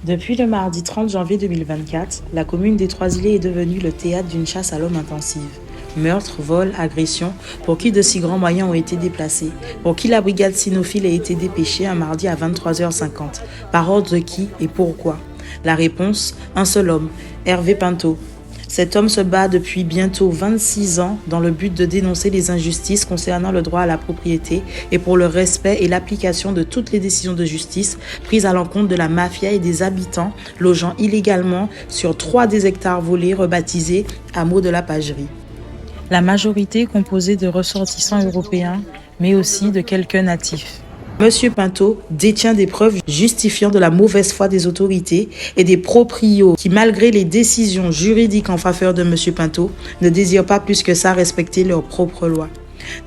Depuis le mardi 30 janvier 2024, la commune des Trois-Îlets est devenue le théâtre d'une chasse à l'homme intensive. Meurtres, vols, agressions, pour qui de si grands moyens ont été déplacés? Pour qui la brigade cynophile a été dépêchée un mardi à 23h50? Par ordre de qui et pourquoi? La réponse, un seul homme, Hervé Pinto. Cet homme se bat depuis bientôt 26 ans dans le but de dénoncer les injustices concernant le droit à la propriété et pour le respect et l'application de toutes les décisions de justice prises à l'encontre de la mafia et des habitants logeant illégalement sur 3 des hectares volés rebaptisés hameaux de la Pagerie. La majorité est composée de ressortissants européens, mais aussi de quelques natifs. Monsieur Pinto détient des preuves justifiant de la mauvaise foi des autorités et des proprios qui, malgré les décisions juridiques en faveur de Monsieur Pinto, ne désirent pas plus que ça respecter leurs propres lois.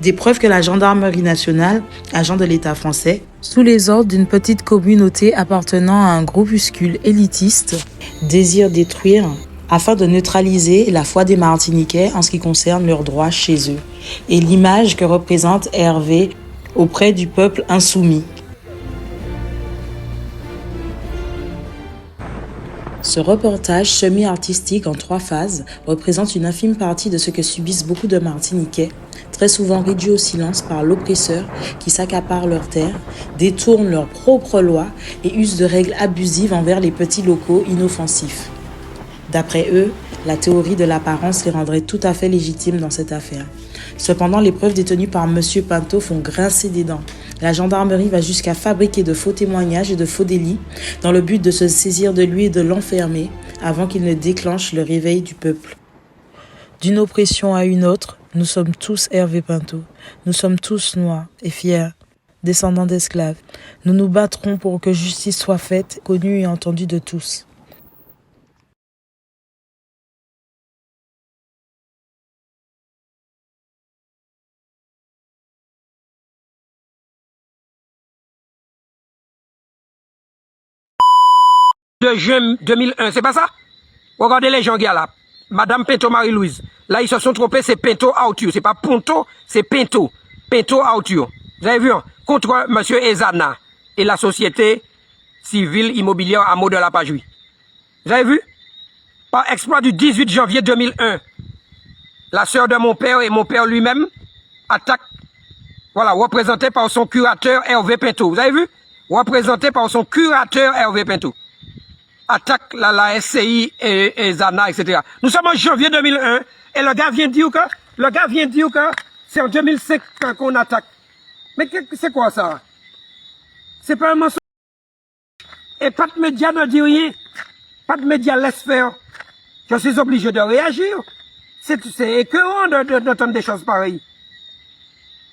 Des preuves que la gendarmerie nationale, agent de l'État français, sous les ordres d'une petite communauté appartenant à un groupuscule élitiste, désire détruire afin de neutraliser la foi des Martiniquais en ce qui concerne leurs droits chez eux et l'image que représente Hervé auprès du peuple insoumis. Ce reportage semi-artistique en 3 phases représente une infime partie de ce que subissent beaucoup de Martiniquais, très souvent réduits au silence par l'oppresseur qui s'accapare leurs terres, détourne leurs propres lois et use de règles abusives envers les petits locaux inoffensifs. D'après eux, la théorie de l'apparence les rendrait tout à fait légitimes dans cette affaire. Cependant, les preuves détenues par M. Pinto font grincer des dents. La gendarmerie va jusqu'à fabriquer de faux témoignages et de faux délits dans le but de se saisir de lui et de l'enfermer avant qu'il ne déclenche le réveil du peuple. D'une oppression à une autre, nous sommes tous Hervé Pinto. Nous sommes tous noirs et fiers, descendants d'esclaves. Nous nous battrons pour que justice soit faite, connue et entendue de tous. De juin 2001, c'est pas ça? Regardez les gens qui sont là. Madame Pinto Marie-Louise. Là, ils se sont trompés, c'est Pinto Arthur. C'est pas Ponto, c'est Pinto. Pinto Arthur. Vous avez vu, hein? Contre Monsieur Ezana et la société civile immobilière Hameaux de la Pagerie. Vous avez vu? Par exploit du 18 janvier 2001, la sœur de mon père et mon père lui-même attaquent, voilà, représenté par son curateur Hervé Pinto. Vous avez vu? Représenté par son curateur Hervé Pinto. Attaque la SCI et Zana, etc. Nous sommes en janvier 2001 et le gars vient dire que c'est en 2005 qu'on attaque. Mais c'est quoi ça? C'est pas un mensonge. Et pas de média ne dit rien. Pas de média laisse faire. Je suis obligé de réagir. C'est écœurant d'entendre des choses pareilles.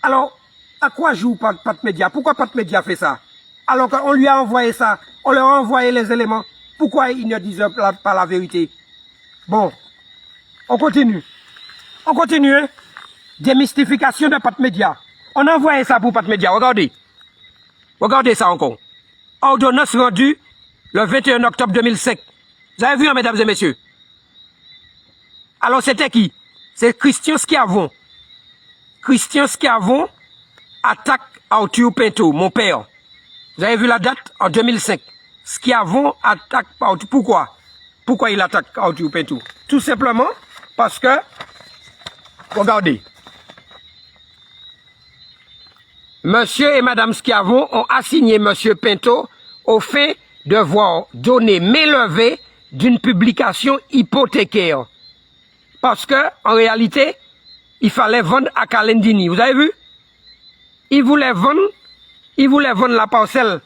Alors, à quoi joue pas de média? Pourquoi pas de média fait ça? Alors qu'on lui a envoyé ça, on leur a envoyé les éléments. Pourquoi ils ne disent pas la vérité? Bon, on continue. On continue, hein? Démystification de Pat Média. On a envoyé ça pour Pat Média, regardez. Regardez ça encore. Ordonnance rendue le 21 octobre 2005. Vous avez vu, hein, mesdames et messieurs? Alors c'était qui? C'est Christian Schiavon. Christian Schiavon attaque Arthur Pinto, mon père. Vous avez vu la date? En 2005. Schiavon attaque Arthur. Pourquoi? Pourquoi il attaque Arthur Pinto? Tout simplement parce que, regardez, Monsieur et Madame Schiavon ont assigné Monsieur Pinto au fait de voir donner mainlevée d'une publication hypothécaire. Parce que, en réalité, il fallait vendre à Calendini. Vous avez vu? Il voulait vendre la parcelle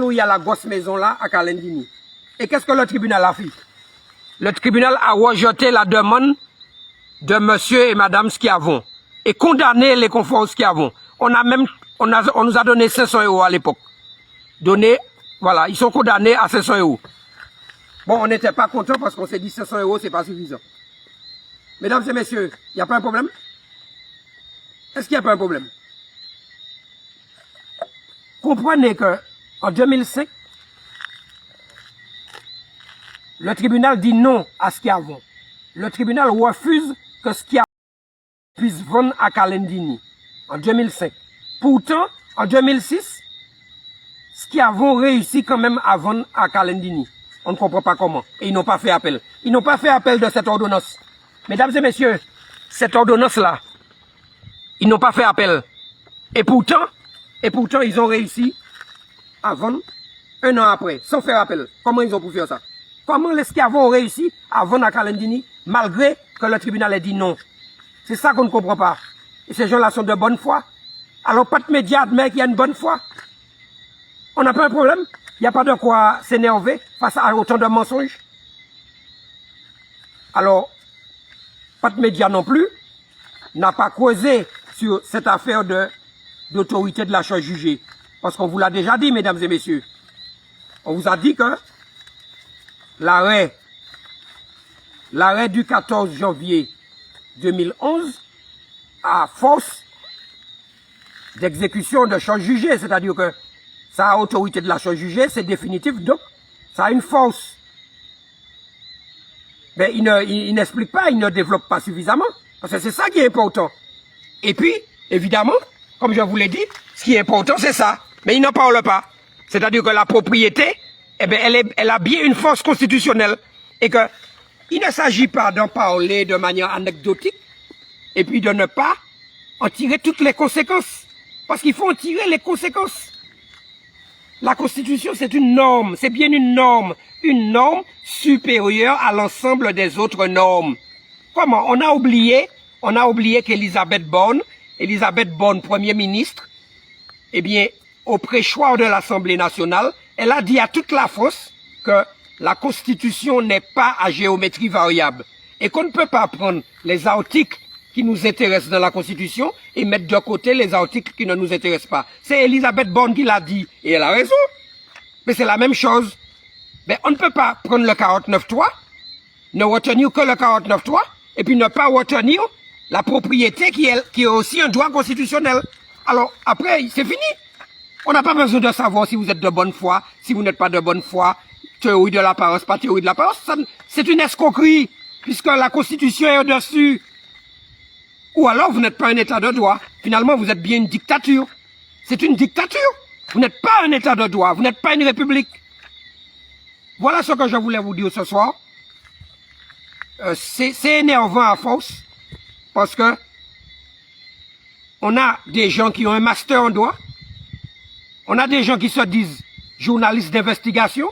où il y a la grosse maison là, à Calendini. Et qu'est-ce que le tribunal a fait? Le tribunal a rejeté la demande de monsieur et madame Schiavon et condamné les conforts Schiavon. On nous a donné 500 € à l'époque. Voilà, ils sont condamnés à 500 €. Bon, on n'était pas content parce qu'on s'est dit 500 € c'est pas suffisant. Mesdames et messieurs, il n'y a pas un problème? Est-ce qu'il n'y a pas un problème? Comprenez que en 2005, le tribunal dit non à Schiavon. Le tribunal refuse que Schiavon puisse vendre à Calendini en 2005. Pourtant, en 2006, qui avons réussi quand même à vendre à Calendini. On ne comprend pas comment. Et ils n'ont pas fait appel. Ils n'ont pas fait appel de cette ordonnance. Mesdames et messieurs, cette ordonnance-là, ils n'ont pas fait appel. Et pourtant, ils ont réussi à vendre un an après, sans faire appel. Comment ils ont pu faire ça? Comment les esclaves ont réussi à vendre à Calendini, malgré que le tribunal ait dit non? C'est ça qu'on ne comprend pas. Et ces gens-là sont de bonne foi. Alors, pas de médias admet qu'il y a une bonne foi. On n'a pas un problème. Il n'y a pas de quoi s'énerver face à autant de mensonges. Alors, pas de médias non plus n'a pas causé sur cette affaire d'autorité de la chose jugée. Parce qu'on vous l'a déjà dit, mesdames et messieurs. On vous a dit que l'arrêt du 14 janvier 2011 a force d'exécution de chose jugée. C'est-à-dire que ça a autorité de la chose jugée, c'est définitif, donc ça a une force. Mais il n'explique pas, il ne développe pas suffisamment. Parce que c'est ça qui est important. Et puis, évidemment, comme je vous l'ai dit, ce qui est important, c'est ça. Mais il n'en parle pas. C'est-à-dire que la propriété, eh bien, elle a bien une force constitutionnelle. Et que il ne s'agit pas d'en parler de manière anecdotique, et puis de ne pas en tirer toutes les conséquences. Parce qu'il faut en tirer les conséquences. La Constitution, c'est une norme, c'est bien une norme supérieure à l'ensemble des autres normes. Comment? On a oublié qu'Elisabeth Borne, Premier ministre, eh bien, au préchoir de l'Assemblée nationale, elle a dit à toute la France que la Constitution n'est pas à géométrie variable et qu'on ne peut pas prendre les articles qui nous intéressent dans la Constitution et mettre de côté les articles qui ne nous intéressent pas. C'est Elisabeth Borne qui l'a dit et elle a raison. Mais c'est la même chose. Mais on ne peut pas prendre le 49.3, ne retenir que le 49.3 et puis ne pas retenir la propriété qui est aussi un droit constitutionnel. Alors après, c'est fini. On n'a pas besoin de savoir si vous êtes de bonne foi, si vous n'êtes pas de bonne foi. Théorie de l'apparence, pas théorie de l'apparence, c'est une escroquerie, puisque la Constitution est au-dessus. Ou alors vous n'êtes pas un État de droit. Finalement, vous êtes bien une dictature. C'est une dictature. Vous n'êtes pas un État de droit, vous n'êtes pas une république. Voilà ce que je voulais vous dire ce soir. C'est énervant à force, parce que on a des gens qui ont un master en droit, on a des gens qui se disent journalistes d'investigation,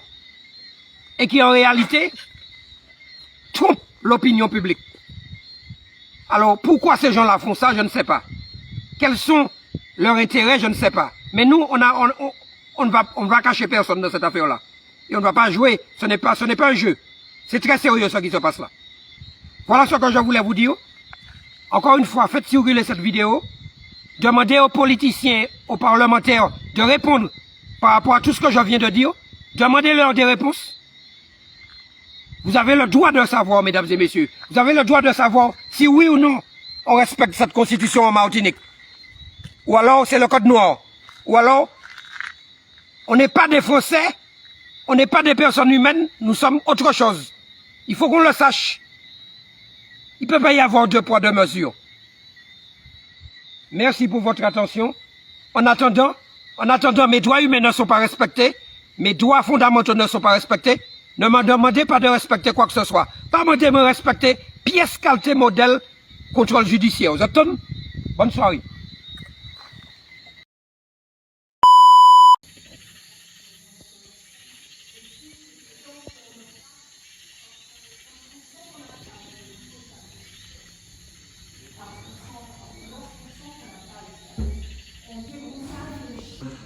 et qui en réalité trompent l'opinion publique. Alors pourquoi ces gens-là font ça, je ne sais pas. Quels sont leurs intérêts, je ne sais pas. Mais nous, on ne va cacher personne dans cette affaire-là. Et on ne va pas jouer, ce n'est pas un jeu. C'est très sérieux ce qui se passe là. Voilà ce que je voulais vous dire. Encore une fois, faites circuler cette vidéo. Demandez aux politiciens, aux parlementaires de répondre par rapport à tout ce que je viens de dire. Demandez-leur des réponses. Vous avez le droit de savoir, mesdames et messieurs. Vous avez le droit de savoir si oui ou non on respecte cette constitution en Martinique. Ou alors c'est le code noir. Ou alors on n'est pas des Français, on n'est pas des personnes humaines, nous sommes autre chose. Il faut qu'on le sache. Il ne peut pas y avoir deux poids, deux mesures. Merci pour votre attention. En attendant, mes droits humains ne sont pas respectés, mes droits fondamentaux ne sont pas respectés. Ne me demandez pas de respecter quoi que ce soit. Pas de me respecter pièce qualité modèle contrôle judiciaire. Vous attendez? Bonne soirée.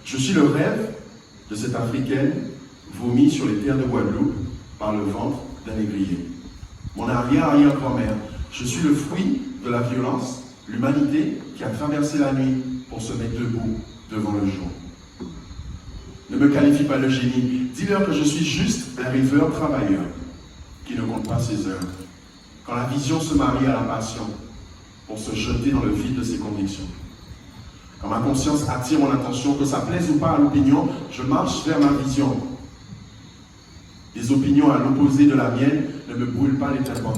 Je suis le rêve de cette Africaine vomie sur les terres de Guadeloupe par le ventre d'un négrier. Mon arrière-arrière-grand-mère, je suis le fruit de la violence, l'humanité qui a traversé la nuit pour se mettre debout devant le jour. Ne me qualifie pas de génie, dis-leur que je suis juste un rêveur travailleur qui ne compte pas ses heures. Quand la vision se marie à la passion pour se jeter dans le vide de ses convictions. Quand ma conscience attire mon attention, que ça plaise ou pas à l'opinion, je marche vers ma vision. Les opinions à l'opposé de la mienne ne me brûlent pas l'éternellement.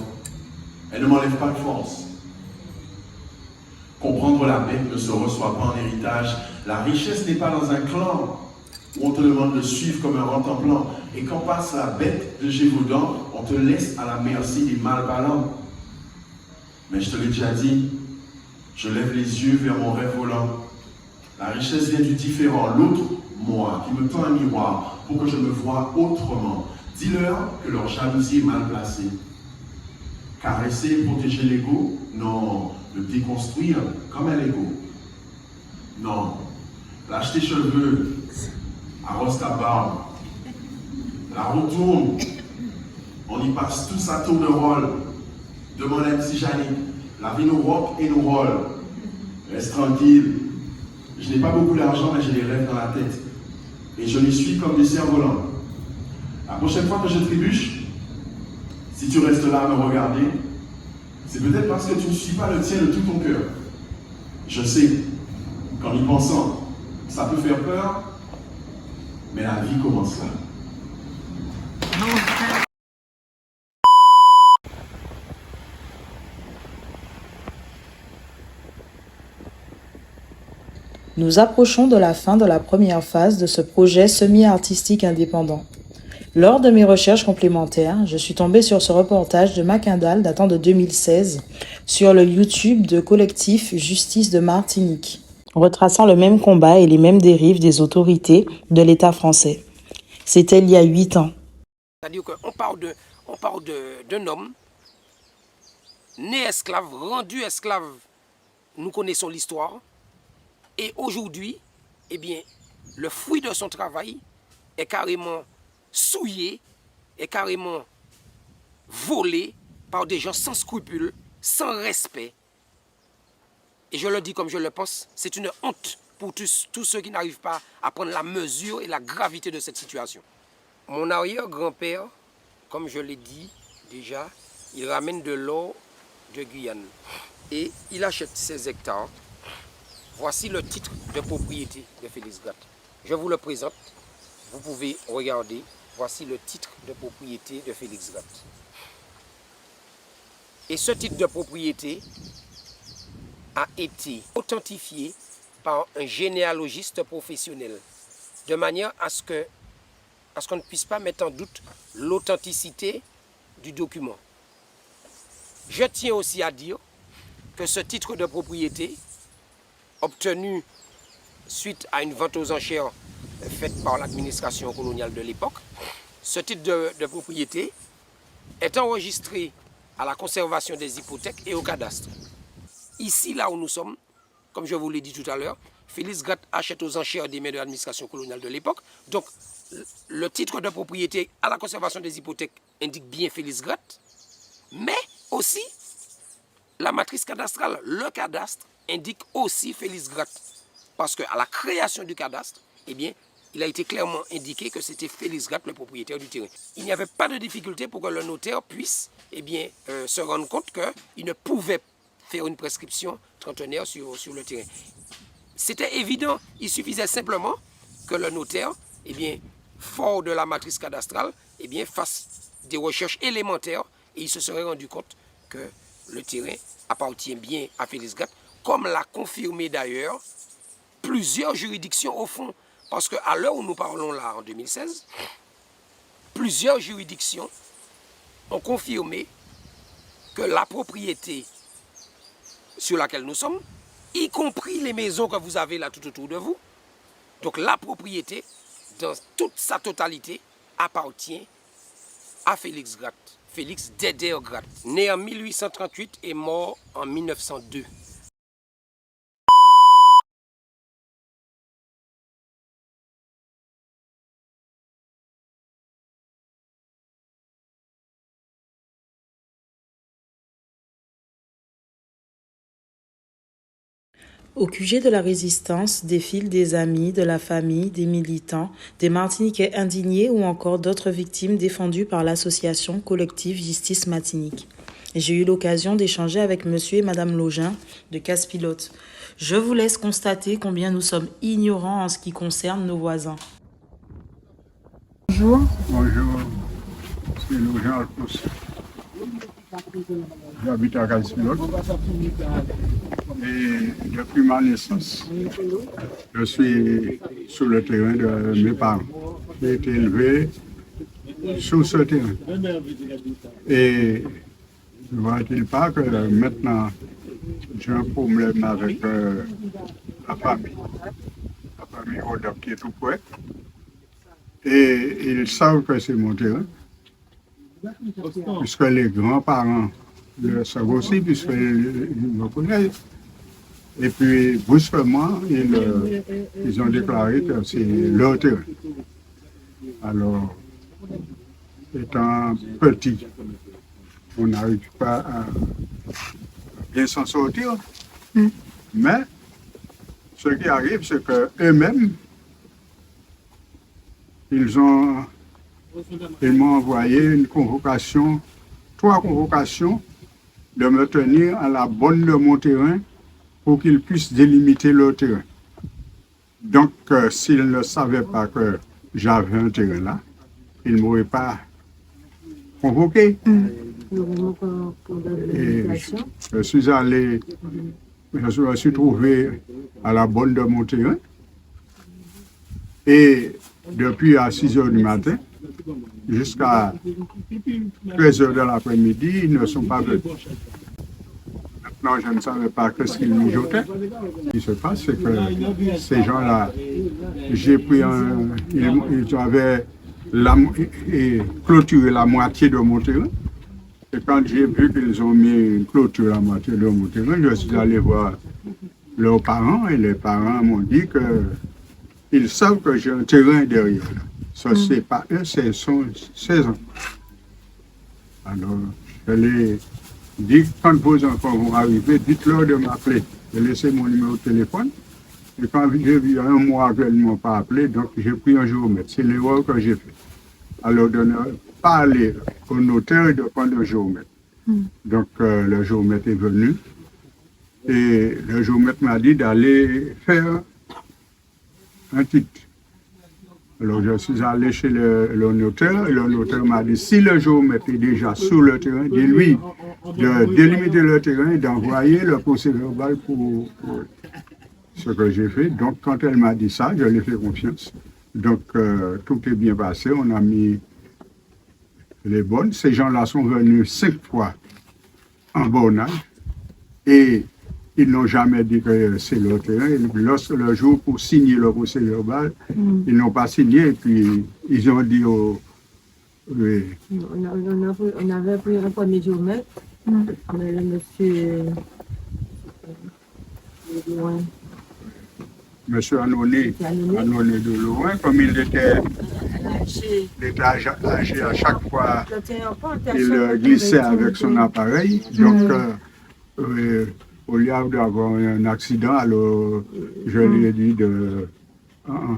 Elles ne m'enlèvent pas de force. Comprendre la bête ne se reçoit pas en héritage. La richesse n'est pas dans un clan. où on te demande de suivre comme un rentemplant, et quand passe la bête de Gévaudan, on te laisse à la merci des malparlants. Mais je te l'ai déjà dit, je lève les yeux vers mon rêve volant. La richesse vient du différent, l'autre moi, qui me tend un miroir pour que je me voie autrement. Dis-leur que leur jalousie est mal placée. Caresser et protéger l'ego? Non. Le déconstruire comme un Lego? Non. Lâche tes cheveux, arrose ta barbe, la roue tourne, on y passe tous à tour de rôle. Demande à MC Jannick, la vie nous rock et nous roll. Reste tranquille. Je n'ai pas beaucoup d'argent, mais j'ai des rêves dans la tête. Et je les suis comme des cerfs-volants. La prochaine fois que je trébuche, si tu restes là à me regarder, c'est peut-être parce que tu ne suis pas le tien de tout ton cœur. Je sais qu'en y pensant, ça peut faire peur, mais la vie commence là. Nous approchons de la fin de la première phase de ce projet semi-artistique indépendant. Lors de mes recherches complémentaires, je suis tombée sur ce reportage de Macindal datant de 2016 sur le YouTube de collectif Justice de Martinique, retraçant le même combat et les mêmes dérives des autorités de l'État français. C'était il y a 8 ans. C'est-à-dire qu'on parle d'un homme né esclave, rendu esclave. Nous connaissons l'histoire. Et aujourd'hui, eh bien, le fruit de son travail est carrément souillé, est carrément volé par des gens sans scrupules, sans respect. Et je le dis comme je le pense, c'est une honte pour tous ceux qui n'arrivent pas à prendre la mesure et la gravité de cette situation. Mon arrière-grand-père, comme je l'ai dit déjà, il ramène de l'or de Guyane. Et il achète ses hectares. Voici le titre de propriété de Félix Gratte. Je vous le présente. Vous pouvez regarder. Voici le titre de propriété de Félix Gratte. Et ce titre de propriété a été authentifié par un généalogiste professionnel, de manière à ce qu'on ne puisse pas mettre en doute l'authenticité du document. Je tiens aussi à dire que ce titre de propriété, obtenu suite à une vente aux enchères faite par l'administration coloniale de l'époque, ce titre de propriété est enregistré à la conservation des hypothèques et au cadastre. Ici, là où nous sommes, comme je vous l'ai dit tout à l'heure, Félix Gratte achète aux enchères des mains de l'administration coloniale de l'époque. Donc, le titre de propriété à la conservation des hypothèques indique bien Félix Gratte, mais aussi la matrice cadastrale, le cadastre, indique aussi Félix Gratte. Parce qu'à la création du cadastre, eh bien, il a été clairement indiqué que c'était Félix Gratte, le propriétaire du terrain. Il n'y avait pas de difficulté pour que le notaire puisse eh bien, se rendre compte qu'il ne pouvait faire une prescription trentenaire sur le terrain. C'était évident, il suffisait simplement que le notaire, eh bien, fort de la matrice cadastrale, eh bien, fasse des recherches élémentaires et il se serait rendu compte que le terrain appartient bien à Félix Gratte, comme l'a confirmé d'ailleurs plusieurs juridictions au fond. Parce qu'à l'heure où nous parlons là, en 2016, plusieurs juridictions ont confirmé que la propriété sur laquelle nous sommes, y compris les maisons que vous avez là tout autour de vous, donc la propriété, dans toute sa totalité, appartient à Félix Gratte. Félix Dédé Gratte, né en 1838 et mort en 1902. Au QG de la résistance défilent des amis, de la famille, des militants, des Martiniquais indignés ou encore d'autres victimes défendues par l'association collective Justice Martinique. J'ai eu l'occasion d'échanger avec monsieur et madame Login de Casse-Pilote. Je vous laisse constater combien nous sommes ignorants en ce qui concerne nos voisins. Bonjour. Bonjour. C'est Login Alpos. J'habite à Casse-Pilote. Et depuis ma naissance, je suis sur le terrain de mes parents. J'ai été élevé sur ce terrain. Et ne voit-il pas que maintenant, j'ai un problème avec la famille Rodap qui est tout près. Et ils savent que c'est mon terrain, puisque les grands-parents le savent aussi, puisqu'ils me connaissent. Et puis, brusquement, ils ont déclaré que c'est leur terrain. Alors, étant petit, on n'arrive pas à bien s'en sortir. Mais, ce qui arrive, c'est qu'eux-mêmes, ils m'ont envoyé une convocation, 3 convocations, de me tenir à la bonne de mon terrain pour qu'ils puissent délimiter leur terrain. Donc, s'ils ne savaient pas que j'avais un terrain là, ils ne m'auraient pas convoqué. Et je suis allé, je me suis trouvé à la bonne de mon terrain. Et depuis à 6 h du matin jusqu'à 13 h de l'après-midi, ils ne sont pas venus. Maintenant, je ne savais pas ce qu'ils mijotaient. Ce qui se passe, c'est que ces gens-là, j'ai pris ils avaient clôturé la moitié de mon terrain. Et quand j'ai vu qu'ils ont mis une clôture à la moitié de mon terrain, je suis allé voir leurs parents et les parents m'ont dit qu'ils savent que j'ai un terrain derrière. Ça, c'est pas eux, c'est 16 ans. Alors, je les dit, quand vos enfants vont arriver, dites-leur de m'appeler. J'ai laissé mon numéro de téléphone. Et quand j'ai vu un mois qu'elles ne m'ont pas appelé, donc j'ai pris un géomètre. C'est l'erreur que j'ai fait. Alors de ne pas aller au notaire et de prendre un géomètre. Donc le géomètre est venu. Et le géomètre m'a dit d'aller faire un titre. Alors je suis allé chez le notaire et le notaire m'a dit si le géomètre est déjà sur le terrain, dis-lui de délimiter le terrain et d'envoyer le procès-verbal pour ce que j'ai fait. Donc quand elle m'a dit ça, je lui ai fait confiance. Donc tout est bien passé, on a mis les bonnes. Ces gens-là sont venus 5 fois en bornage et ils n'ont jamais dit que c'est leur terrain. Et lorsque le jour pour signer le procès verbal, ils n'ont pas signé. Et puis, ils ont dit au... Oui. On avait pris un premier géomètre, mais le monsieur... Monsieur Anoné de loin, comme il était âgé à chaque fois, il glissait avec son appareil. Donc, au lieu d'avoir un accident, alors je lui ai dit de...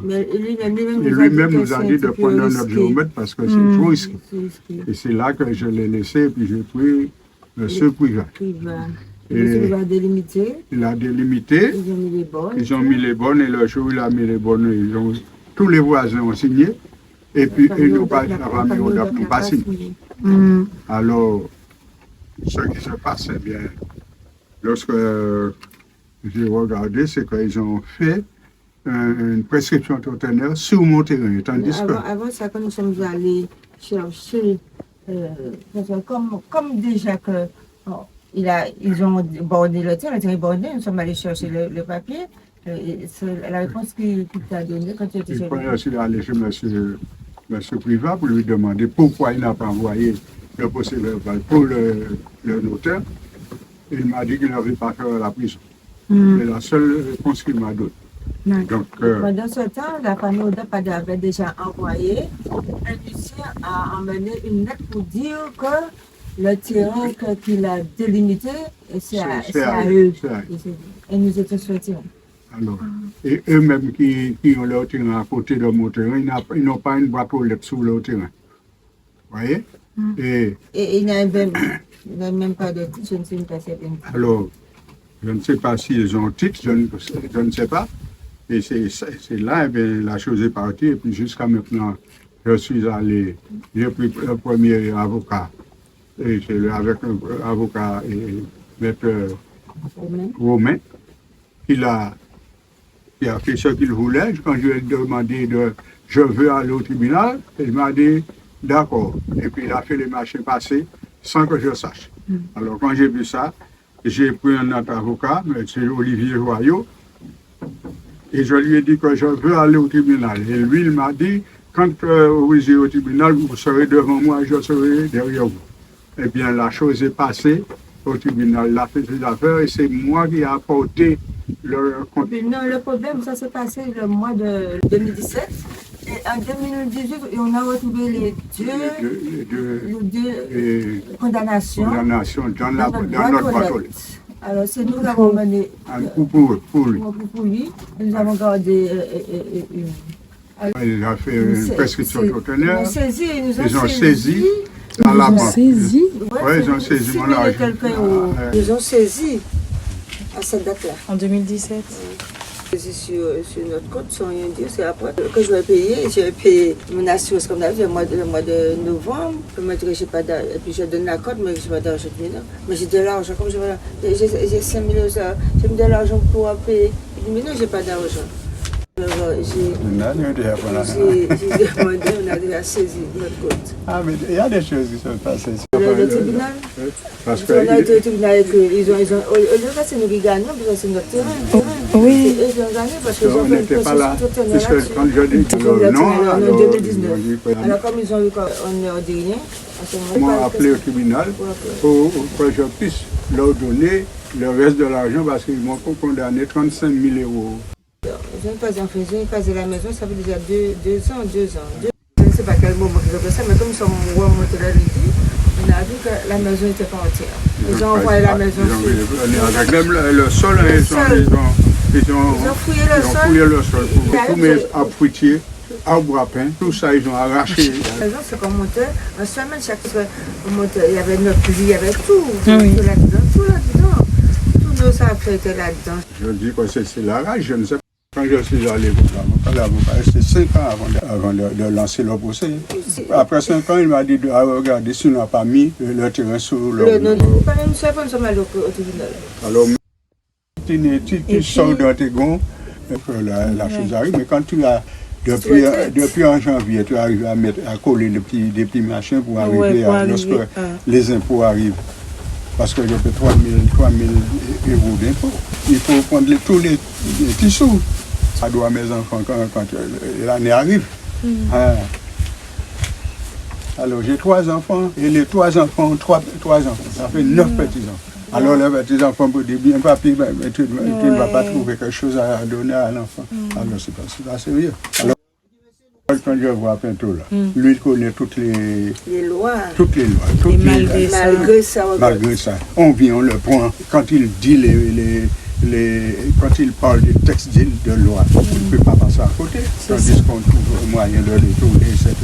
Mais lui-même nous a dit de prendre un autre géomètre parce que c'est trop risqué. Et c'est là que je l'ai laissé et puis j'ai pris monsieur Privat. Et il a délimité. Il a délimité. Ils ont mis les bonnes. Ils ont mis les bonnes et le jour où il a mis les bonnes, tous les voisins ont signé. Et puis la famille Rodap n'ont pas signé. Alors, ce qui se passe, c'est bien. Lorsque j'ai regardé, c'est qu'ils ont fait une prescription toténaire sur mon terrain. Tandis avant ça, quand nous sommes allés chercher, comme déjà que ils ont bordé le terrain bordé, nous sommes allés chercher le papier. La réponse qu'il t'a donnée quand tu étais chez lui. Je suis allé chez monsieur Privat pour lui demander pourquoi il n'a pas envoyé le procès verbal pour le notaire. Il m'a dit qu'il n'avait pas fait la prison. C'est la seule réponse qu'il m'a donnée. Donc, pendant ce temps, la famille Rodap avait déjà envoyé un huissier à emmener une lettre pour dire que le terrain qu'il a délimité, c'est à eux. Et nous étions souhaités. Alors, et eux-mêmes qui ont leur terrain à côté de mon terrain, ils n'ont pas une boîte aux lettres sur leur terrain. Vous voyez? Et il n'y a même pas de titre, je ne sais pas si alors, je ne sais pas s'ils ont titre, je ne sais pas. Et c'est là, la chose est partie. Et puis jusqu'à maintenant, je suis allé, j'ai pris le premier avocat. Et c'est avec un avocat et maître romain. Il a fait ce qu'il voulait. Quand je lui ai demandé je veux aller au tribunal, il m'a dit d'accord. Et puis il a fait les marchés passés sans que je sache. Alors quand j'ai vu ça, j'ai pris un autre avocat, M. Olivier Royaux, et je lui ai dit que je veux aller au tribunal. Et lui, il m'a dit, quand vous irez au tribunal, vous serez devant moi et je serai derrière vous. Eh bien, la chose est passée au tribunal. Il a fait ses affaires et c'est moi qui ai apporté le compte. Non, le problème, ça s'est passé le mois de 2017. Et en 2018, on a retrouvé les deux condamnations Dans notre boîte aux lettres. Alors, c'est nous qui avons mené Un coup pour lui. pour lui. Nous avons gardé Il a fait une prescription toténaire. Ils ont saisi dans la banque. Saisi. Oui, ils ont saisi mon argent. Ils ont saisi à cette date-là. En 2017. C'est sur notre compte sans rien dire. C'est après que j'ai payé mon assurance comme d'habitude le mois de novembre. J'ai pas d'argent. Et puis je donne la compte, mais je n'ai pas d'argent. Mais j'ai de l'argent. Comme j'ai 5 000 euros, j'ai mis de l'argent pour payer. Mais non, j'ai pas d'argent. Alors, j'ai demandé, on a déjà saisi notre compte. Ah, mais il y a des choses qui sont passées. Le tribunal, Parce que on a été au tribunal et ils ont le reste, c'est nous qui gagnons, parce que c'est notre terrain. Oui. Ils ont gagné parce qu'ils ont on fait une n'était pas là. procession Puisque quand je dis que non, en alors 2019. ils ont dit Alors comme ils ont vu qu'on ne dit rien, à ce qu'ils moment-là, m'ont appelé au tribunal pour que je puisse leur donner le reste de l'argent parce qu'ils m'ont condamné 35 000 euros. je n'ai pas de la maison, ça fait déjà 2 ans. Je ne sais pas quel moment qu'ils ont fait ça, mais comme ils sont remontés la nuit, on a vu que la maison n'était pas entière. Ils ont envoyé la maison sur... Avec même le sol, ils ont fouillé le sol pour tous mes fruitiers, arbres à pain, tout ça ils ont arraché. La maison, c'est qu'on montait, en semaine, chaque fois, on montait, il y avait notre lit, il y avait tout, Oui. tout là-dedans. Tous nos affaires étaient là-dedans. Je dis que c'est la rage, je ne sais pas. Quand je suis allé pour l'avocat, c'était 5 ans avant de lancer le procès. Après 5 ans, il m'a dit de regarder si on n'a pas mis le terrain sur le... Non, pas une seule fois, nous sommes allés au tribunal. Alors, tu sors dans tes gonds, la chose arrive, mais quand tu as, depuis en janvier, tu arrives à coller des petits machins pour arriver lorsque les impôts arrivent. Parce que je fais 3 000 euros d'impôts. Il faut prendre tous les petits sous. Ça doit à mes enfants quand l'année arrive. Alors j'ai 3 enfants et les 3 enfants ont 3 enfants. Ça fait 9 petits-enfants. Alors les petits-enfants me disent bien papi, mais tu ne vas pas trouver quelque chose à donner à l'enfant. Alors c'est pas sérieux. Alors quand je vois Pinto là, lui il connaît toutes les lois. Et malgré ça, on vient, on le prend. Quand il dit quand il parle des textes de loi, on ne peut pas passer à côté. Tandis qu'on trouve un moyen de détourner cette.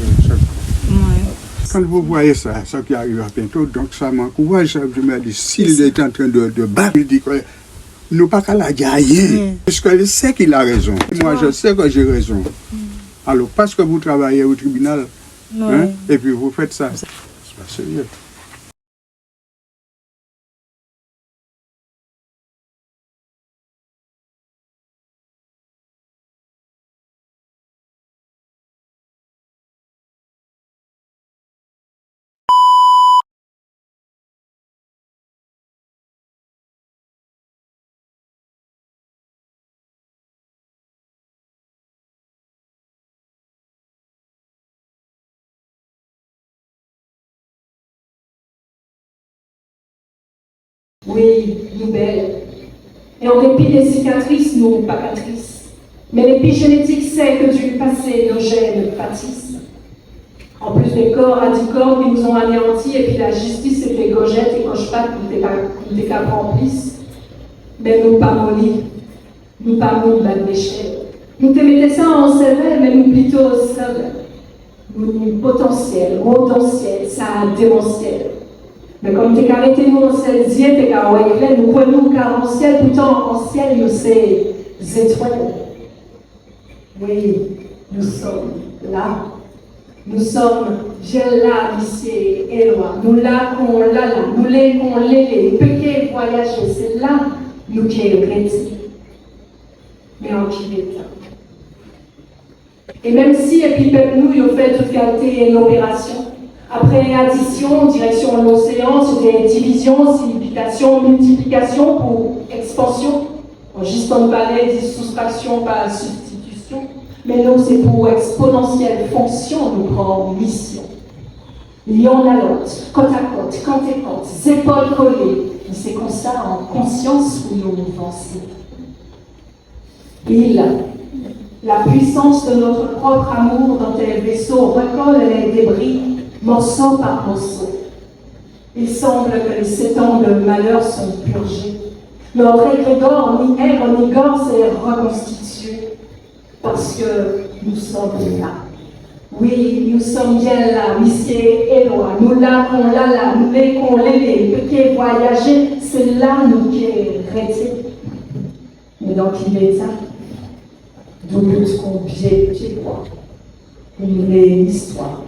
Quand vous voyez ça, ce qui arrive à Pinto, donc ça m'encourage. Je me dis, s'il est en train de battre, il dit que nous pas qu'à la dire rien. Puisqu'il sait qu'il a raison. Moi, je sais que j'ai raison. Alors, parce que vous travaillez au tribunal, et puis vous faites ça, c'est pas sérieux. Oui, nous belles. Et en dépit des cicatrices, nous pas catrices. Mais l'épigénétique sait que du passé, nos gènes pâtissent. En plus des corps anticorps qui nous ont anéantis, et puis la justice et les gogettes et coche-pattes pour des cas remplissent. Mais nous pas mollis, nous pas mou de déchets. Nous te mettons ça en sévère, mais nous plutôt sévère. Nous potentiel, ça a démentiel. Mais comme tu as arrêté nous en ciel, tu as arrêté nous prenons car en ciel, pourtant en ciel, nous c'est étoiles. Oui, nous sommes là. Nous sommes, je là, ici, et loin. Nous là, qu'on là, nous les, qu'on les, petits voyager, c'est là. nous qui reti, mais en qui l'état. Et même si, et puis même nous, ils ont fait toute qualité et l'opération, après addition, direction de l'océan, sur des divisions, simplification, multiplication pour expansion, juste en balai, soustraction par substitution, mais nous, c'est pour exponentielle fonction, nous prenons mission. Lion la lotte, côte à côte, côte et côte, épaules collées, et c'est comme ça, en conscience, où nous nous pensons. Il, la puissance de notre propre amour dans tes vaisseaux recolle les débris, morceau par morceau. Il semble que les 7 ans de malheur sont purgés. Notre égrégore, ni air ni gore, s'est reconstitué parce que nous sommes là. Oui, nous sommes bien là, Missier et loin. Nous là, qu'on là, nous les qu'on les petits voyager, c'est là nous qui restés. Mais dans qui est ça? D'où qu'on pied quoi? Une histoire.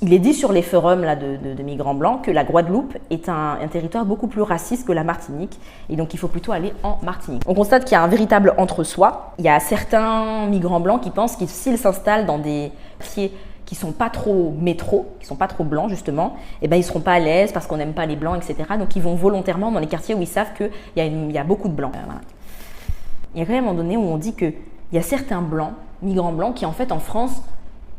Il est dit sur les forums là, de migrants blancs que la Guadeloupe est un territoire beaucoup plus raciste que la Martinique et donc il faut plutôt aller en Martinique. On constate qu'il y a un véritable entre-soi. Il y a certains migrants blancs qui pensent que s'ils s'installent dans des quartiers qui ne sont pas trop métro, qui ne sont pas trop blancs justement, eh ben, ils ne seront pas à l'aise parce qu'on n'aime pas les blancs, etc. Donc ils vont volontairement dans les quartiers où ils savent qu'il y a beaucoup de blancs. Voilà. Il y a quand même un moment donné où on dit qu'il y a certains blancs, migrants blancs, qui en fait en France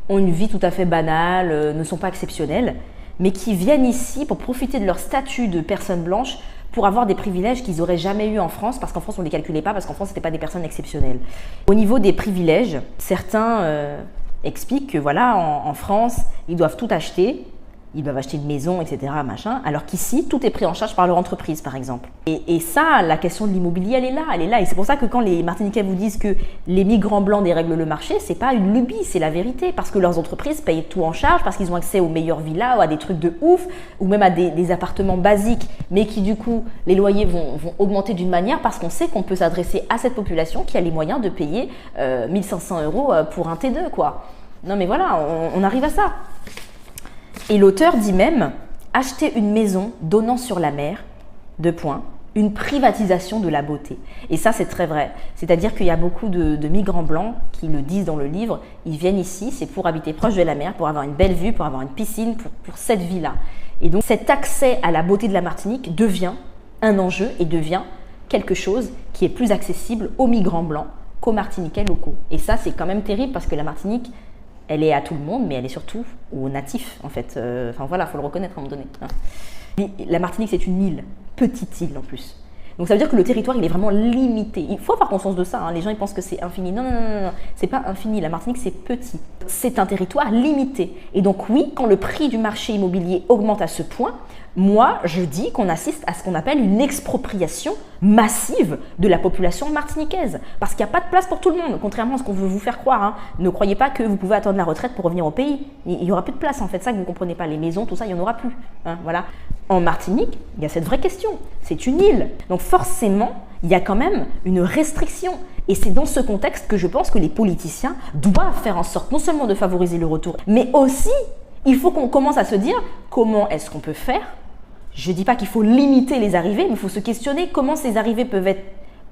ont une vie tout à fait banale, ne sont pas exceptionnels, mais qui viennent ici pour profiter de leur statut de personnes blanches pour avoir des privilèges qu'ils n'auraient jamais eu en France, parce qu'en France on ne les calculait pas, parce qu'en France ce n'étaient pas des personnes exceptionnelles. Au niveau des privilèges, certains expliquent que voilà, en France, ils doivent tout acheter, ils doivent acheter une maison, etc. machin, alors qu'ici, tout est pris en charge par leur entreprise, par exemple. Et ça, la question de l'immobilier, elle est là. Et c'est pour ça que quand les Martiniquais vous disent que les migrants blancs dérèglent le marché, c'est pas une lubie, c'est la vérité. Parce que leurs entreprises payent tout en charge, parce qu'ils ont accès aux meilleures villas, ou à des trucs de ouf, ou même à des appartements basiques, mais qui du coup, les loyers vont augmenter d'une manière, parce qu'on sait qu'on peut s'adresser à cette population qui a les moyens de payer 1500 € pour un T2, quoi. Non mais voilà, on arrive à ça. Et l'auteur dit même « Acheter une maison donnant sur la mer, une privatisation de la beauté ». Et ça, c'est très vrai. C'est-à-dire qu'il y a beaucoup de migrants blancs qui le disent dans le livre. Ils viennent ici, c'est pour habiter proche de la mer, pour avoir une belle vue, pour avoir une piscine, pour cette vie-là. Et donc, cet accès à la beauté de la Martinique devient un enjeu et devient quelque chose qui est plus accessible aux migrants blancs qu'aux Martiniquais locaux. Et ça, c'est quand même terrible parce que la Martinique, elle est à tout le monde, mais elle est surtout aux natifs, en fait. Enfin voilà, il faut le reconnaître à un moment donné. Hein. La Martinique, c'est une île, petite île en plus. Donc ça veut dire que le territoire, il est vraiment limité. Il faut avoir conscience de ça. Hein. Les gens, ils pensent que c'est infini. Non, c'est pas infini. La Martinique, c'est petit. C'est un territoire limité. Et donc oui, quand le prix du marché immobilier augmente à ce point, moi, je dis qu'on assiste à ce qu'on appelle une expropriation massive de la population martiniquaise. Parce qu'il n'y a pas de place pour tout le monde, contrairement à ce qu'on veut vous faire croire. Hein. Ne croyez pas que vous pouvez attendre la retraite pour revenir au pays. Il n'y aura plus de place, en fait. Ça que vous ne comprenez pas. Les maisons, tout ça, il n'y en aura plus. Hein, voilà. En Martinique, il y a cette vraie question. C'est une île. Donc forcément, il y a quand même une restriction. Et c'est dans ce contexte que je pense que les politiciens doivent faire en sorte non seulement de favoriser le retour, mais aussi, il faut qu'on commence à se dire comment est-ce qu'on peut faire. Je ne dis pas qu'il faut limiter les arrivées, mais il faut se questionner comment ces arrivées peuvent être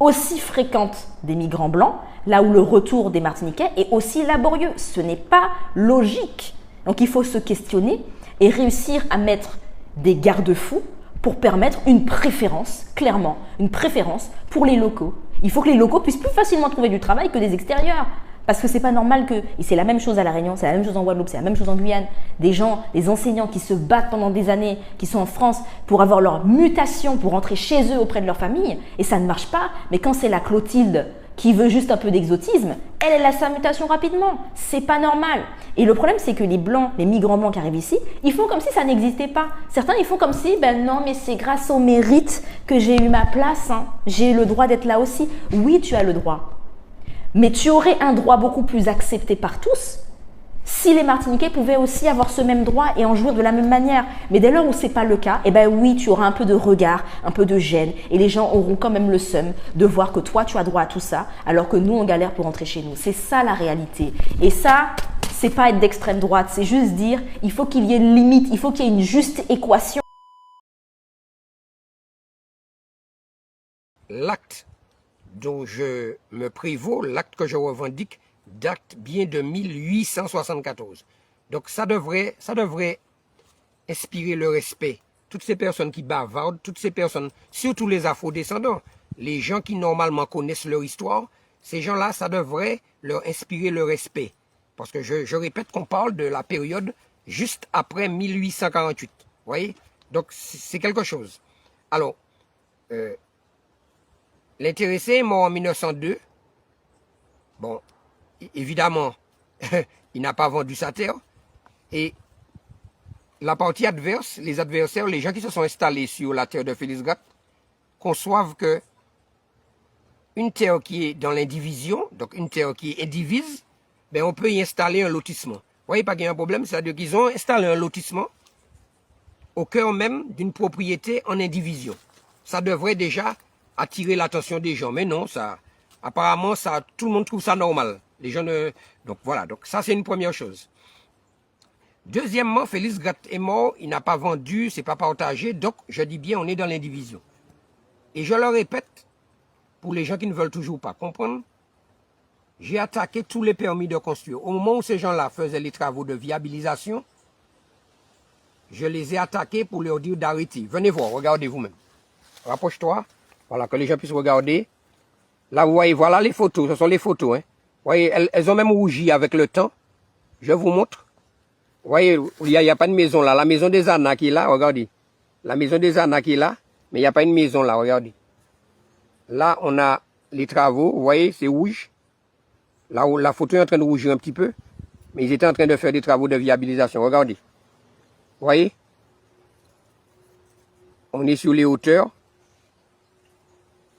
aussi fréquentes des migrants blancs, là où le retour des Martiniquais est aussi laborieux. Ce n'est pas logique. Donc il faut se questionner et réussir à mettre des garde-fous pour permettre une préférence, clairement, une préférence pour les locaux. Il faut que les locaux puissent plus facilement trouver du travail que des extérieurs. Parce que c'est pas normal que, et c'est la même chose à La Réunion, c'est la même chose en Guadeloupe, c'est la même chose en Guyane, des gens, des enseignants qui se battent pendant des années, qui sont en France pour avoir leur mutation, pour rentrer chez eux auprès de leur famille, et ça ne marche pas. Mais quand c'est la Clotilde qui veut juste un peu d'exotisme, elle a sa mutation rapidement. C'est pas normal. Et le problème, c'est que les blancs, les migrants blancs qui arrivent ici, ils font comme si ça n'existait pas. Certains, ils font comme si, ben non, mais c'est grâce au mérite que j'ai eu ma place. Hein. J'ai le droit d'être là aussi. Oui, tu as le droit. Mais tu aurais un droit beaucoup plus accepté par tous si les Martiniquais pouvaient aussi avoir ce même droit et en jouir de la même manière. Mais dès lors où ce n'est pas le cas, eh ben oui, tu auras un peu de regard, un peu de gêne et les gens auront quand même le seum de voir que toi, tu as droit à tout ça alors que nous, on galère pour rentrer chez nous. C'est ça la réalité. Et ça, c'est pas être d'extrême droite, c'est juste dire il faut qu'il y ait une limite, il faut qu'il y ait une juste équation. L'acte dont je me prévaux, l'acte que je revendique, date bien de 1874. Donc ça devrait inspirer le respect. Toutes ces personnes qui bavardent, toutes ces personnes, surtout les afro-descendants, les gens qui normalement connaissent leur histoire, ces gens-là, ça devrait leur inspirer le respect. Parce que je répète qu'on parle de la période juste après 1848. Vous voyez? Donc c'est quelque chose. Alors, l'intéressé est mort en 1902. Bon, évidemment, il n'a pas vendu sa terre. Et la partie adverse, les adversaires, les gens qui se sont installés sur la terre de Félix Grat, conçoivent que une terre qui est dans l'indivision, donc une terre qui est indivise, ben on peut y installer un lotissement. Vous voyez pas qu'il y a un problème, c'est-à-dire qu'ils ont installé un lotissement au cœur même d'une propriété en indivision. Ça devrait déjà attirer l'attention des gens, mais non, ça, apparemment, ça, tout le monde trouve ça normal. Les gens ne... Donc voilà, donc ça c'est une première chose. Deuxièmement, Félix Grat est mort, il n'a pas vendu, c'est pas partagé, donc je dis bien, on est dans l'indivision. Et je le répète, pour les gens qui ne veulent toujours pas comprendre, j'ai attaqué tous les permis de construire. Au moment où ces gens-là faisaient les travaux de viabilisation, je les ai attaqués pour leur dire d'arrêter. Venez voir, regardez vous-même. Rapproche-toi, voilà, que les gens puissent regarder. Là, vous voyez, voilà les photos, ce sont les photos. Hein. Vous voyez, elles ont même rougi avec le temps. Je vous montre. Vous voyez, il n'y a pas de maison là. La maison des Anna qui est là, regardez. La maison des Anna qui est là, mais il n'y a pas une maison là, regardez. Là, on a les travaux, vous voyez, c'est rouge. Là où la photo est en train de rougir un petit peu, mais ils étaient en train de faire des travaux de viabilisation. Regardez. Vous voyez? On est sur les hauteurs.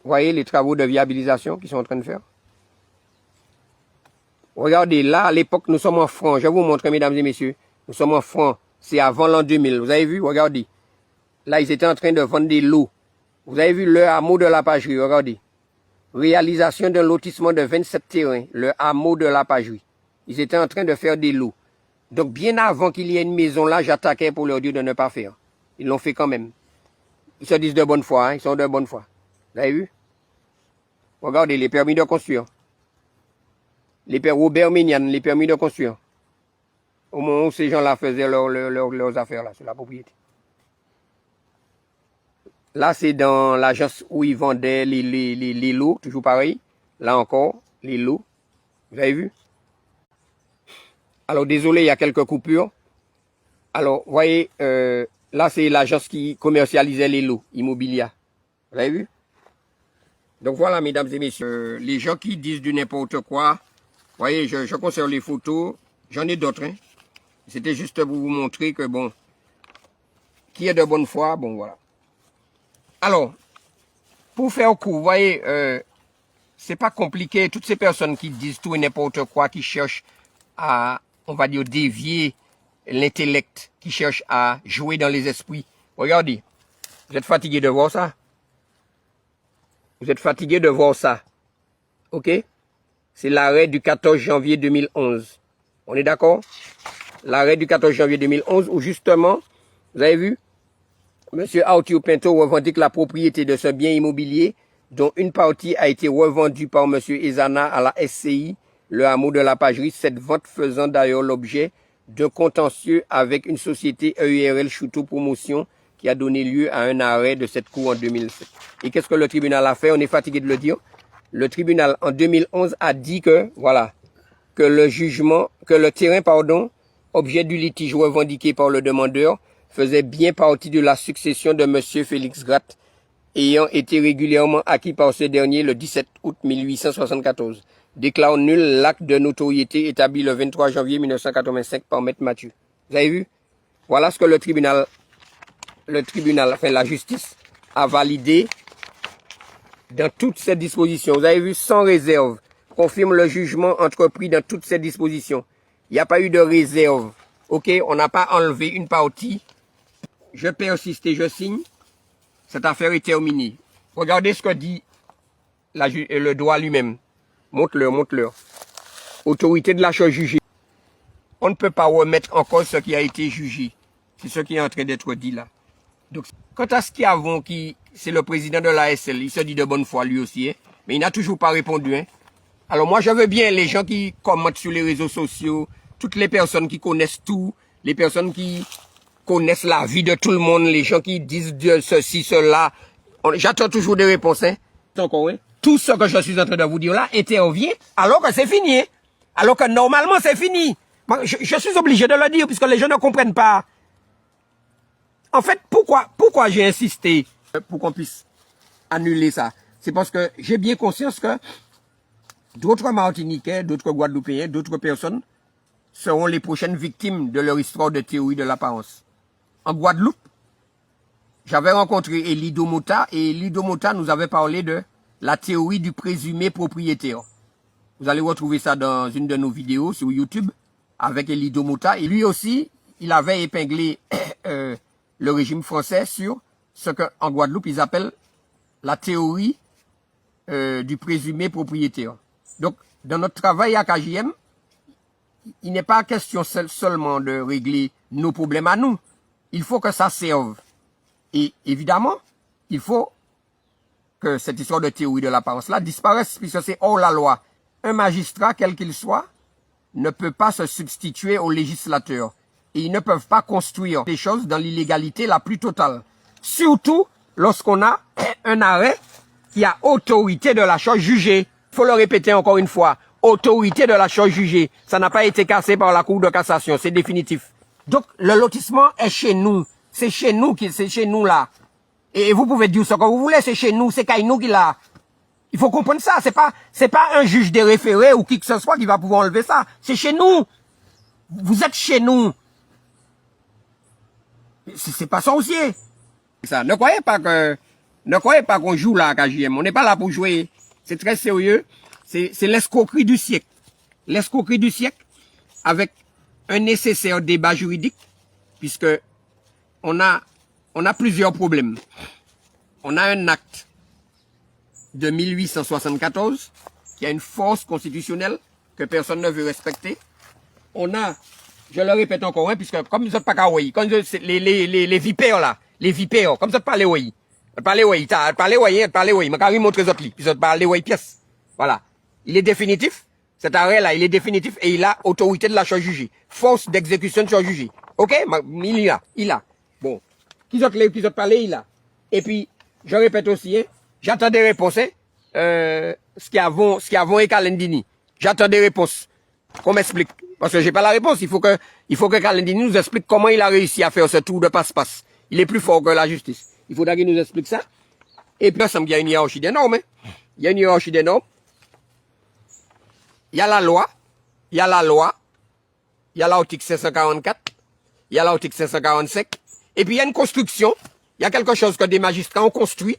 Vous voyez les travaux de viabilisation qu'ils sont en train de faire? Regardez, là, à l'époque, nous sommes en francs. Je vais vous montrer, mesdames et messieurs. Nous sommes en francs. C'est avant l'an 2000. Vous avez vu? Regardez. Là, ils étaient en train de vendre des lots. Vous avez vu le hameau de la Pagerie. Regardez. Réalisation d'un lotissement de 27 terrains. Le hameau de la Pagerie. Ils étaient en train de faire des lots. Donc, bien avant qu'il y ait une maison là, j'attaquais pour leur dire de ne pas faire. Ils l'ont fait quand même. Ils se disent de bonne foi. Hein? Ils sont de bonne foi. Vous avez vu? Regardez les permis de construire. Les pères Robert Ménian, les permis de construire. Au moment où ces gens-là faisaient leurs affaires là, sur la propriété. Là, c'est dans l'agence où ils vendaient les lots, toujours pareil. Là encore, les lots. Vous avez vu? Alors, désolé, il y a quelques coupures. Alors, vous voyez, là, c'est l'agence qui commercialisait les lots immobiliers. Vous avez vu? Donc voilà, mesdames et messieurs, les gens qui disent du n'importe quoi, vous voyez, je conserve les photos, j'en ai d'autres. Hein. C'était juste pour vous montrer que, bon, qui est de bonne foi, bon, voilà. Alors, pour faire court, vous voyez, c'est pas compliqué. Toutes ces personnes qui disent tout et n'importe quoi, qui cherchent à, on va dire, dévier l'intellect, qui cherchent à jouer dans les esprits. Regardez, vous êtes fatigué de voir ça? Vous êtes fatigué de voir ça? Ok? C'est l'arrêt du 14 janvier 2011. On est d'accord? L'arrêt du 14 janvier 2011 où justement, vous avez vu, M. Arthur Pinto revendique la propriété de ce bien immobilier dont une partie a été revendue par M. Ezana à la SCI, le hameau de la Pagerie, cette vente faisant d'ailleurs l'objet d'un contentieux avec une société EURL Chouteau Promotion qui a donné lieu à un arrêt de cette cour en 2007. Et qu'est-ce que le tribunal a fait? On est fatigué de le dire. Le tribunal en 2011 a dit que, voilà, que le terrain, objet du litige revendiqué par le demandeur, faisait bien partie de la succession de M. Félix Grat ayant été régulièrement acquis par ce dernier le 17 août 1874, déclare nul l'acte de notoriété établi le 23 janvier 1985 par Maître Mathieu. Vous avez vu? Voilà ce que le tribunal, enfin la justice, a validé dans toutes ces dispositions. Vous avez vu, sans réserve, confirme le jugement entrepris dans toutes ces dispositions. Il n'y a pas eu de réserve. Ok, on n'a pas enlevé une partie. Je persiste et je signe. Cette affaire est terminée. Regardez ce que dit le droit lui-même. Montre-leur, montre-leur. Autorité de la chose jugée. On ne peut pas remettre en cause ce qui a été jugé. C'est ce qui est en train d'être dit là. Donc, quant à ce qui avant, c'est le président de l'ASL, il se dit de bonne foi lui aussi, hein, mais il n'a toujours pas répondu. Hein. Alors moi, je veux bien les gens qui commentent sur les réseaux sociaux, toutes les personnes qui connaissent tout, les personnes qui connaissent la vie de tout le monde, les gens qui disent de ceci, cela. J'attends toujours des réponses. Hein. Encore, hein. Tout ce que je suis en train de vous dire là intervient alors que c'est fini. Hein. Alors que normalement, c'est fini. Je suis obligé de le dire puisque les gens ne comprennent pas. En fait, pourquoi j'ai insisté pour qu'on puisse annuler ça? C'est parce que j'ai bien conscience que d'autres Martiniquais, d'autres Guadeloupéens, d'autres personnes seront les prochaines victimes de leur histoire de théorie de l'apparence. En Guadeloupe, j'avais rencontré Elido Mota et Elido Mota nous avait parlé de la théorie du présumé propriétaire. Vous allez retrouver ça dans une de nos vidéos sur YouTube avec Elido Mota. Et lui aussi, il avait épinglé le régime français sur ce qu'en Guadeloupe, ils appellent la théorie du présumé propriétaire. Donc, dans notre travail à KJM, il n'est pas question seulement de régler nos problèmes à nous. Il faut que ça serve. Et évidemment, il faut que cette histoire de théorie de l'apparence-là disparaisse, puisque c'est hors la loi. Un magistrat, quel qu'il soit, ne peut pas se substituer au législateur. Et ils ne peuvent pas construire des choses dans l'illégalité la plus totale. Surtout lorsqu'on a un arrêt qui a autorité de la chose jugée. Il faut le répéter encore une fois. Autorité de la chose jugée. Ça n'a pas été cassé par la Cour de cassation. C'est définitif. Donc, le lotissement est chez nous. C'est chez nous là. Et vous pouvez dire ce que vous voulez, c'est chez nous, c'est Kainou qui l'a. Il faut comprendre ça. C'est pas un juge des référés ou qui que ce soit qui va pouvoir enlever ça. C'est chez nous. Vous êtes chez nous. C'est pas sorcier. Ça. Ne croyez pas qu'on joue là à KJM. On n'est pas là pour jouer. C'est très sérieux. C'est l'escroquerie du siècle. L'escroquerie du siècle avec un nécessaire débat juridique puisque on a plusieurs problèmes. On a un acte de 1874 qui a une force constitutionnelle que personne ne veut respecter. On a, je le répète encore, hein, puisque comme vous n'êtes pas kawaii, comme les vipères là, les vipères, comme ça ne parlez pas mais quand ils montrent les autres, ils ne parlent pas pièce. Voilà. Il est définitif. Cet arrêt là, il est définitif et il a autorité de la chose jugée. Force d'exécution de chose jugée. Ok? Il a. Bon. Qui ont parlé, il a. Et puis, je répète aussi, hein, j'attends des réponses, hein, ce qui avons et Calendini. J'attends des réponses. Qu'on m'explique. Parce que j'ai pas la réponse. Il faut que Calendini nous explique comment il a réussi à faire ce tour de passe-passe. Il est plus fort que la justice. Il faudra qu'il nous explique ça. Et puis, ça me dit, il y a une hiérarchie des normes, hein. Il y a une hiérarchie des normes. Il y a la loi. Il y a l'article 544. Il y a l'article 545. Et puis il y a une construction. Il y a quelque chose que des magistrats ont construit.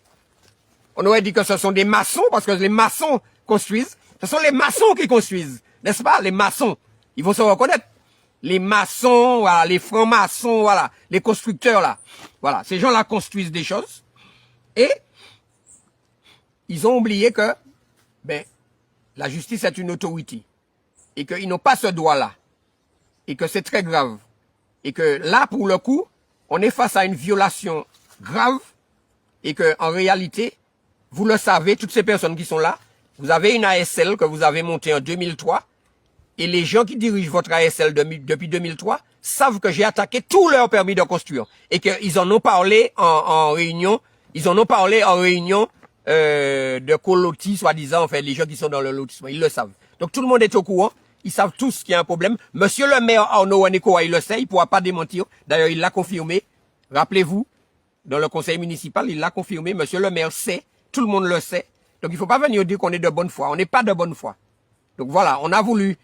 On aurait dit que ce sont des maçons, parce que les maçons construisent. Ce sont les maçons qui construisent. N'est-ce pas? Les maçons. Il faut se reconnaître. Les maçons, voilà, les francs-maçons, voilà, les constructeurs là. Voilà, ces gens-là construisent des choses. Et ils ont oublié que, la justice est une autorité. Et qu'ils n'ont pas ce droit-là. Et que c'est très grave. Et que là, pour le coup, on est face à une violation grave. Et que, en réalité, vous le savez, toutes ces personnes qui sont là, vous avez une ASL que vous avez montée en 2003. Et les gens qui dirigent votre ASL depuis 2003 savent que j'ai attaqué tous leurs permis de construire. Et qu'ils en ont parlé en réunion. Ils en ont parlé en réunion de colotis, soi-disant, enfin, les gens qui sont dans le lotissement. Ils le savent. Donc tout le monde est au courant. Ils savent tous qu'il y a un problème. Monsieur le maire Arnaud Wanekoa, il le sait. Il ne pourra pas démentir. D'ailleurs, il l'a confirmé. Rappelez-vous, dans le conseil municipal, il l'a confirmé, monsieur le maire sait, tout le monde le sait. Donc il ne faut pas venir dire qu'on est de bonne foi, on n'est pas de bonne foi. Donc voilà, on a voulu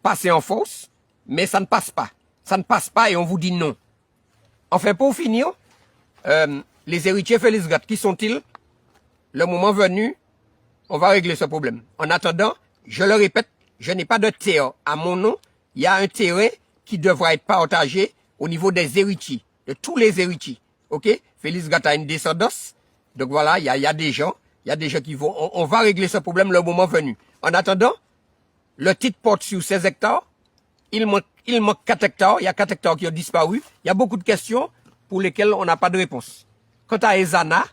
passer en force, mais ça ne passe pas. Ça ne passe pas et on vous dit non. Enfin, pour finir, les héritiers Félix Gat, qui sont-ils? Le moment venu, on va régler ce problème. En attendant, je le répète, je n'ai pas de terre à mon nom. Il y a un terrain qui devra être partagé au niveau des héritiers, de tous les héritiers. Ok? Félix Gat a une descendance. Donc voilà, il y a des gens qui vont... On va régler ce problème le moment venu. En attendant, le titre porte sur 16 hectares. Il manque 4 hectares. Il y a 4 hectares qui ont disparu. Il y a beaucoup de questions pour lesquelles on n'a pas de réponse. Quant à Ezana,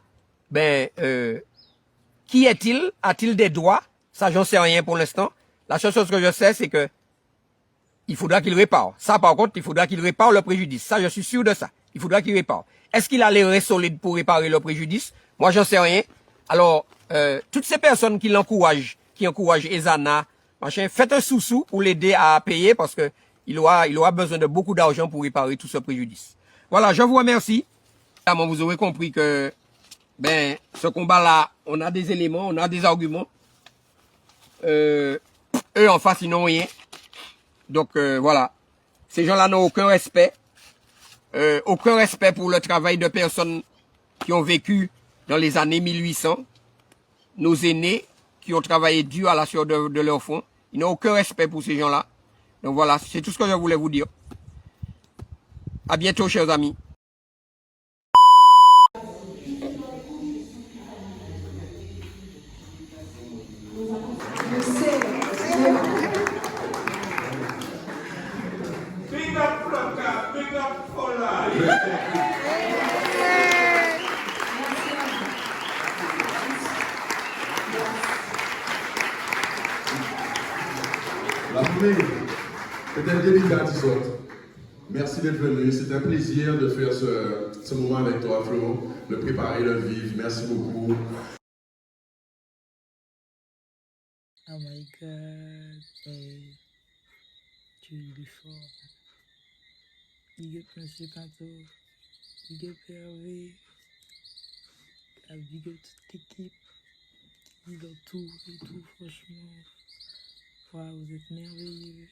qui est-il? A-t-il des droits? Ça, j'en sais rien pour l'instant. La seule chose que je sais, c'est que il faudra qu'il répare. Ça, par contre, il faudra qu'il répare le préjudice. Ça, je suis sûr de ça. Il faudra qu'il répare. Est-ce qu'il a les reins solides pour réparer le préjudice? Moi, j'en sais rien. Alors, toutes ces personnes qui l'encouragent, qui encouragent Ezana, machin, faites un sous-sous pour l'aider à payer parce que il aura besoin de beaucoup d'argent pour réparer tout ce préjudice. Voilà, je vous remercie. Vous aurez compris que, ce combat-là, on a des éléments, on a des arguments. Eux, en face, ils n'ont rien. Donc, voilà. Ces gens-là n'ont aucun respect. Aucun respect pour le travail de personnes qui ont vécu dans les années 1800. Nos aînés qui ont travaillé dur à la sueur de leur front. Ils n'ont aucun respect pour ces gens-là. Donc voilà, c'est tout ce que je voulais vous dire. À bientôt, chers amis. La foulée, c'était un délicat, merci d'être venu. C'est un plaisir de faire ce moment avec toi, Flo, le préparer, le vivre. Merci beaucoup. Oh my God, hey, tu es fort. Big up Monsieur Pinto, big up Hervé, big up toute l'équipe qui dans tout et tout, franchement. Wow, vous êtes merveilleux.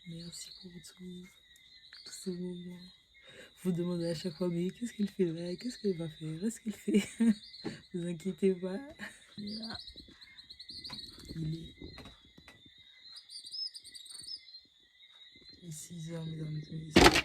Merci pour tous ces moments. Vous demandez à chaque fois, mais qu'est-ce qu'il fait là? Qu'est-ce qu'il va faire? Qu'est-ce qu'il fait? Ne vous inquiétez pas. Là, il est 6h, mesdames et messieurs.